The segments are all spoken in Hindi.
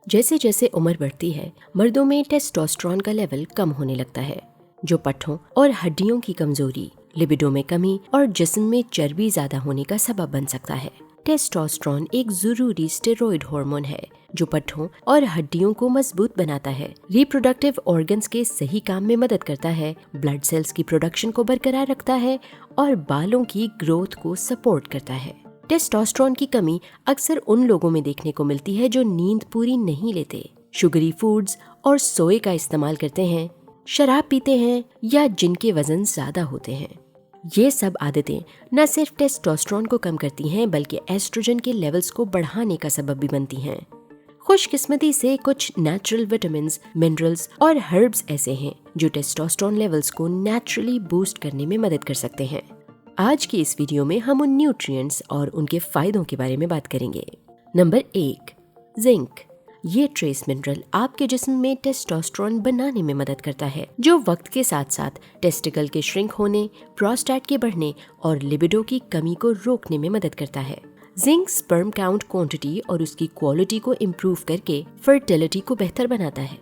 जैसे जैसे उम्र बढ़ती है, मर्दों में टेस्टोस्टेरोन का लेवल कम होने लगता है, जो पट्ठों और हड्डियों की कमजोरी, लिबिडो में कमी और जिस्म में चर्बी ज्यादा होने का सबब बन सकता है। टेस्टोस्टेरोन एक जरूरी स्टेरॉयड हार्मोन है जो पट्ठों और हड्डियों को मजबूत बनाता है, रिप्रोडक्टिव ऑर्गन्स के सही काम में मदद करता है, ब्लड सेल्स की प्रोडक्शन को बरकरार रखता है और बालों की ग्रोथ को सपोर्ट करता है। टेस्टोस्टेरोन की कमी अक्सर उन लोगों में देखने को मिलती है जो नींद पूरी नहीं लेते, शुगरी फूड्स और सोए का इस्तेमाल करते हैं, शराब पीते हैं या जिनके वजन ज्यादा होते हैं। ये सब आदतें न सिर्फ टेस्टोस्टेरोन को कम करती हैं बल्कि एस्ट्रोजन के लेवल्स को बढ़ाने का सबब भी बनती हैं। खुशकिस्मती से कुछ नेचुरल विटामिन्स, मिनरल्स और हर्ब्स ऐसे हैं जो टेस्टोस्टेरोन लेवल्स को नेचुरली बूस्ट करने में मदद कर सकते हैं। आज की इस वीडियो में हम उन न्यूट्रिएंट्स और उनके फायदों के बारे में बात करेंगे। Number 1, zinc. ये ट्रेस मिनरल आपके जिस्म में टेस्टोस्टेरोन बनाने में मदद करता है, जो वक्त के साथ साथ टेस्टिकल के श्रिंक होने, प्रोस्टेट के बढ़ने और लिबिडो की कमी को रोकने में मदद करता है। जिंक स्पर्म काउंट क्वांटिटी और उसकी क्वालिटी को इम्प्रूव करके फर्टिलिटी को बेहतर बनाता है।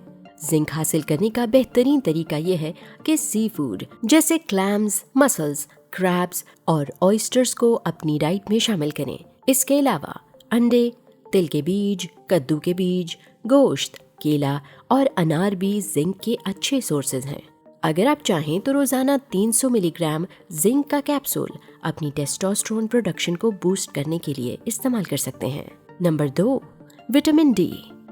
जिंक हासिल करने का बेहतरीन तरीका यह है कि सी फूड जैसे क्लैम्स, मसल्स, क्रैब्स और ऑयस्टर्स को अपनी डाइट में शामिल करें। इसके अलावा अंडे, तिल के बीज, कद्दू के बीज, गोश्त, केला और अनार भी जिंक के अच्छे सोर्सेज हैं। अगर आप चाहें तो रोजाना 300 मिलीग्राम जिंक का कैप्सूल अपनी टेस्टोस्टेरोन प्रोडक्शन को बूस्ट करने के लिए इस्तेमाल कर सकते हैं। Number 2, vitamin D.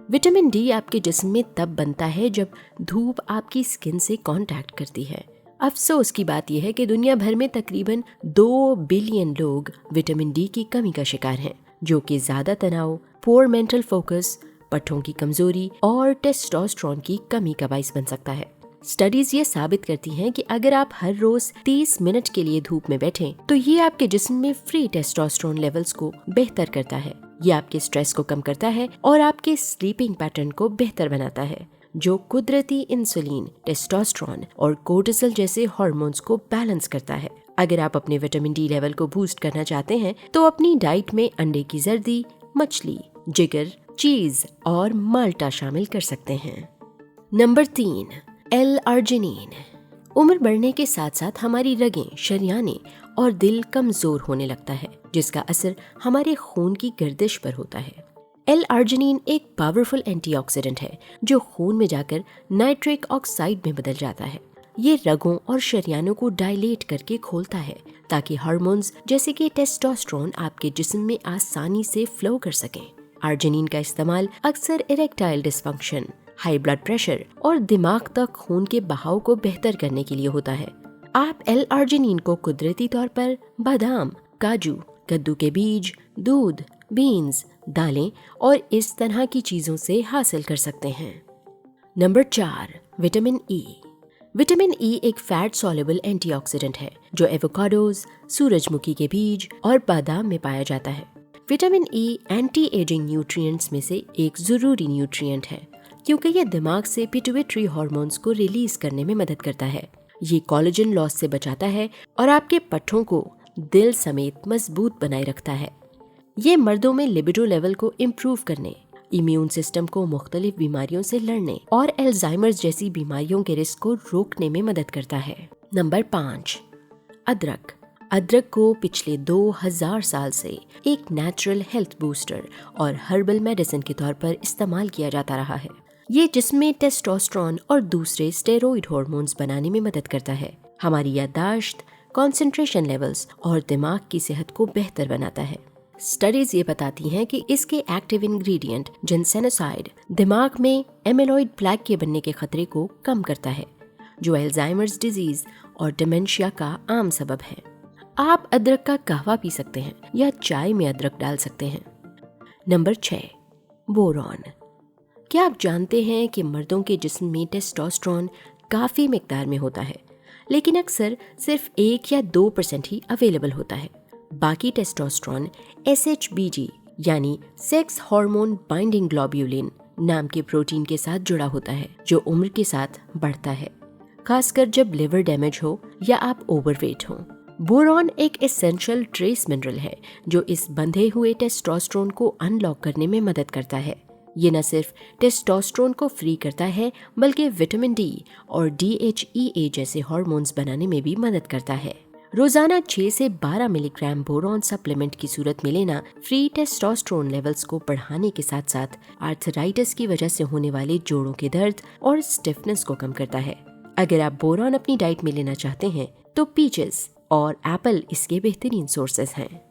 Vitamin D आपके जिस्म में तब बनता है जब धूप आपकी स्किन से कांटेक्ट करती है। अफसोस की बात यह है कि दुनिया भर में तकरीबन 2 बिलियन लोग विटामिन डी की कमी का शिकार हैं, जो कि ज्यादा तनाव, पोर मेंटल फोकस, पट्ठों की कमजोरी और टेस्टोस्टेरोन की कमी का बाइस बन सकता है। स्टडीज ये साबित करती हैं कि अगर आप हर रोज 30 मिनट के लिए धूप में बैठें, तो ये आपके जिस्म में फ्री टेस्टोस्टेरोन लेवल्स को बेहतर करता है। ये आपके स्ट्रेस को कम करता है और आपके स्लीपिंग पैटर्न को बेहतर बनाता है, जो कुदरती इंसुलिन, टेस्टोस्टेरोन और कोर्टिसोल जैसे हार्मोन्स को बैलेंस करता है। अगर आप अपने विटामिन डी लेवल को बूस्ट करना चाहते हैं तो अपनी डाइट में अंडे की जर्दी, मछली, जिगर, चीज और माल्टा शामिल कर सकते हैं। Number 3, L-arginine. उम्र बढ़ने के साथ साथ हमारी रगें, शरियानें और दिल कमजोर होने लगता है, जिसका असर हमारे खून की गर्दिश पर होता है। एल-आर्जिनिन एक पावरफुल एंटीऑक्सीडेंट है जो खून में जाकर नाइट्रिक ऑक्साइड में बदल जाता है। ये रगों और शरियानों को डायलेट करके खोलता है ताकि हार्मोन्स जैसे कि टेस्टोस्टेरोन आपके जिस्म में आसानी से फ्लो कर सकें। आर्जिनिन का इस्तेमाल अक्सर erectile dysfunction, high blood pressure और दिमाग तक खून के बहाव को बेहतर करने के लिए होता है। आप एल-आर्जिनिन को कुदरती तौर पर बादाम, काजू, कद्दू के बीज, दूध, बीन्स, दालें और इस तरह की चीजों से हासिल कर सकते हैं। Number 4, vitamin E. Vitamin E एक फैट सॉल्युबल एंटीऑक्सीडेंट है जो एवोकाडोज, सूरजमुखी के बीज और बादाम में पाया जाता है। Vitamin E anti ageing nutrients में से एक जरूरी न्यूट्रिएंट है क्योंकि यह दिमाग से पिट्यूटरी हार्मोन्स को रिलीज करने में मदद करता है। ये कोलेजन लॉस से बचाता है और आपके पट्ठों को दिल समेत मजबूत बनाए रखता है। ये मर्दों में लिबिडो लेवल को इम्प्रूव करने, इम्यून सिस्टम को मुख्तलिफ बीमारियों से लड़ने और एल्जाइमर्स जैसी बीमारियों के रिस्क को रोकने में मदद करता है। नंबर 5, अदरक। अदरक को पिछले 2000 साल से एक नेचुरल हेल्थ बूस्टर और हर्बल मेडिसिन के तौर पर इस्तेमाल किया जाता रहा है। ये जिसमें टेस्टोस्टेरोन और दूसरे स्टेरॉयड हार्मोन्स बनाने में मदद करता है, हमारी याददाश्त, कंसंट्रेशन लेवल्स और दिमाग की सेहत को बेहतर बनाता है। स्टडीज ये बताती हैं कि इसके एक्टिव इंग्रेडिएंट जिनसेनोसाइड दिमाग में एमिलॉइड प्लेक के बनने के खतरे को कम करता है, जो अल्जाइमर्स डिजीज और डिमेंशिया का आम सबब है। आप अदरक का कहवा पी सकते हैं या चाय में अदरक डाल सकते हैं। Number 6, boron. क्या आप जानते हैं कि मर्दों के जिस्म में टेस्टोस्टेरोन काफी मिकदार में होता है, लेकिन अक्सर सिर्फ 1 या 2% ही अवेलेबल होता है। बाकी टेस्टोस्टेरोन SHBG यानी सेक्स हार्मोन बाइंडिंग ग्लोब्यूलिन नाम के प्रोटीन के साथ जुड़ा होता है, जो उम्र के साथ बढ़ता है, खासकर जब लिवर डैमेज हो या आप ओवरवेट हो। बोरॉन एक एसेंशियल ट्रेस मिनरल है जो इस बंधे हुए टेस्टोस्टेरोन को अनलॉक करने में मदद करता है। ये न सिर्फ टेस्टोस्टेरोन को फ्री करता है बल्कि विटामिन डी और DHEA जैसे हार्मोन्स बनाने में भी मदद करता है। रोजाना 6 से 12 मिलीग्राम बोरॉन सप्लीमेंट की सूरत में लेना फ्री टेस्टोस्टेरोन लेवल्स को बढ़ाने के साथ साथ आर्थराइटिस की वजह से होने वाले जोड़ों के दर्द और स्टिफनेस को कम करता है। अगर आप बोरॉन अपनी डाइट में लेना चाहते हैं तो पीचेस और एप्पल इसके बेहतरीन सोर्सेस हैं।